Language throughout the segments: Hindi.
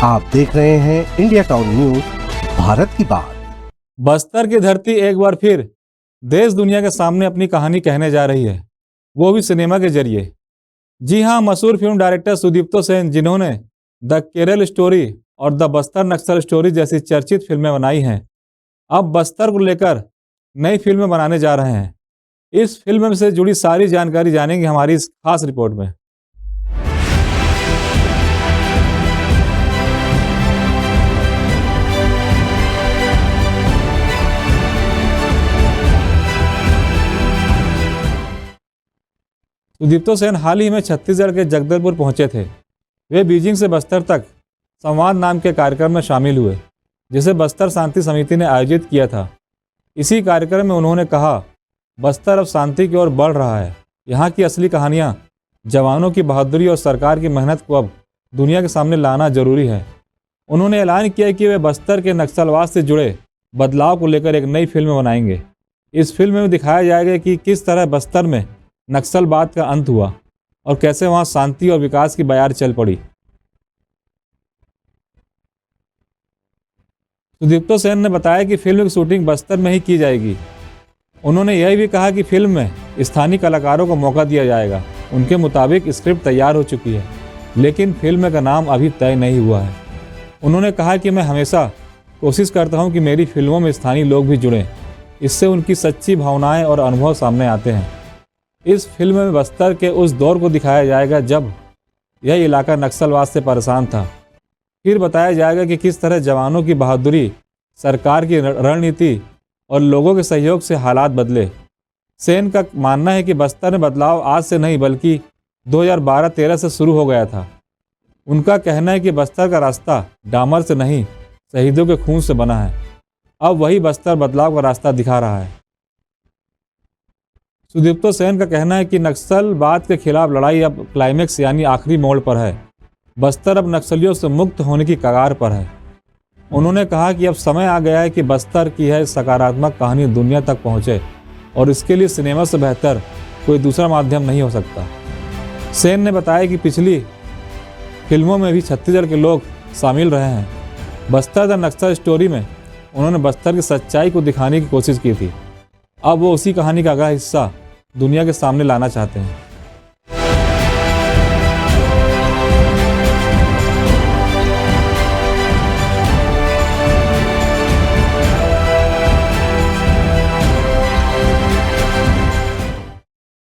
आप देख रहे हैं इंडिया टाउन न्यूज, भारत की बात। बस्तर की धरती एक बार फिर देश दुनिया के सामने अपनी कहानी कहने जा रही है, वो भी सिनेमा के जरिए। जी हां, मशहूर फिल्म डायरेक्टर सुदीप्तो सेन, जिन्होंने द केरल स्टोरी और द बस्तर नक्सल स्टोरी जैसी चर्चित फिल्में बनाई हैं, अब बस्तर को लेकर नई फिल्में बनाने जा रहे हैं। इस फिल्म से जुड़ी सारी जानकारी जानेंगे हमारी इस खास रिपोर्ट में। सुदीप्तो सेन हाल ही में छत्तीसगढ़ के जगदलपुर पहुंचे थे। वे बीजिंग से बस्तर तक संवाद नाम के कार्यक्रम में शामिल हुए, जिसे बस्तर शांति समिति ने आयोजित किया था। इसी कार्यक्रम में उन्होंने कहा, बस्तर अब शांति की ओर बढ़ रहा है। यहाँ की असली कहानियाँ, जवानों की बहादुरी और सरकार की मेहनत को अब दुनिया के सामने लाना जरूरी है। उन्होंने ऐलान किया कि वे बस्तर के नक्सलवाद से जुड़े बदलाव को लेकर एक नई फिल्म बनाएंगे। इस फिल्म में दिखाया जाएगा कि किस तरह बस्तर में नक्सलवाद का अंत हुआ और कैसे वहां शांति और विकास की बयार चल पड़ी। सुदीप्तो सेन ने बताया कि फिल्म की शूटिंग बस्तर में ही की जाएगी। उन्होंने यह भी कहा कि फिल्म में स्थानीय कलाकारों को मौका दिया जाएगा। उनके मुताबिक स्क्रिप्ट तैयार हो चुकी है, लेकिन फिल्म का नाम अभी तय नहीं हुआ है। उन्होंने कहा कि मैं हमेशा कोशिश करता हूं कि मेरी फिल्मों में स्थानीय लोग भी जुड़ें। इससे उनकी सच्ची भावनाएं और अनुभव सामने आते हैं। इस फिल्म में बस्तर के उस दौर को दिखाया जाएगा जब यह इलाका नक्सलवाद से परेशान था। फिर बताया जाएगा कि किस तरह जवानों की बहादुरी, सरकार की रणनीति और लोगों के सहयोग से हालात बदले। सेन का मानना है कि बस्तर में बदलाव आज से नहीं बल्कि 2012-13 से शुरू हो गया था। उनका कहना है कि बस्तर का रास्ता डामर से नहीं, शहीदों के खून से बना है। अब वही बस्तर बदलाव का रास्ता दिखा रहा है। सुदीप्तो सेन का कहना है कि नक्सलवाद के खिलाफ लड़ाई अब क्लाइमेक्स यानी आखिरी मोड़ पर है। बस्तर अब नक्सलियों से मुक्त होने की कगार पर है। उन्होंने कहा कि अब समय आ गया है कि बस्तर की यह सकारात्मक कहानी दुनिया तक पहुंचे और इसके लिए सिनेमा से बेहतर कोई दूसरा माध्यम नहीं हो सकता। सेन ने बताया कि पिछली फिल्मों में भी छत्तीसगढ़ के लोग शामिल रहे हैं। बस्तर द नक्सल स्टोरी में उन्होंने बस्तर की सच्चाई को दिखाने की कोशिश की थी। अब वो उसी कहानी का अगला हिस्सा दुनिया के सामने लाना चाहते हैं।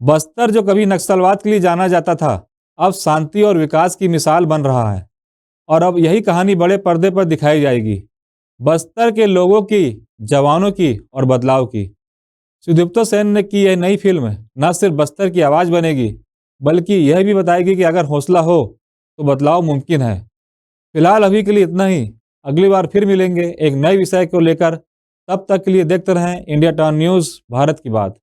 बस्तर जो कभी नक्सलवाद के लिए जाना जाता था, अब शांति और विकास की मिसाल बन रहा है और अब यही कहानी बड़े पर्दे पर दिखाई जाएगी। बस्तर के लोगों की, जवानों की और बदलाव की। सुदीप्तो सेन ने की यह नई फिल्म न सिर्फ बस्तर की आवाज बनेगी, बल्कि यह भी बताएगी कि अगर हौसला हो तो बदलाव मुमकिन है। फिलहाल अभी के लिए इतना ही। अगली बार फिर मिलेंगे एक नए विषय को लेकर। तब तक के लिए देखते रहें इंडिया टाउन न्यूज, भारत की बात।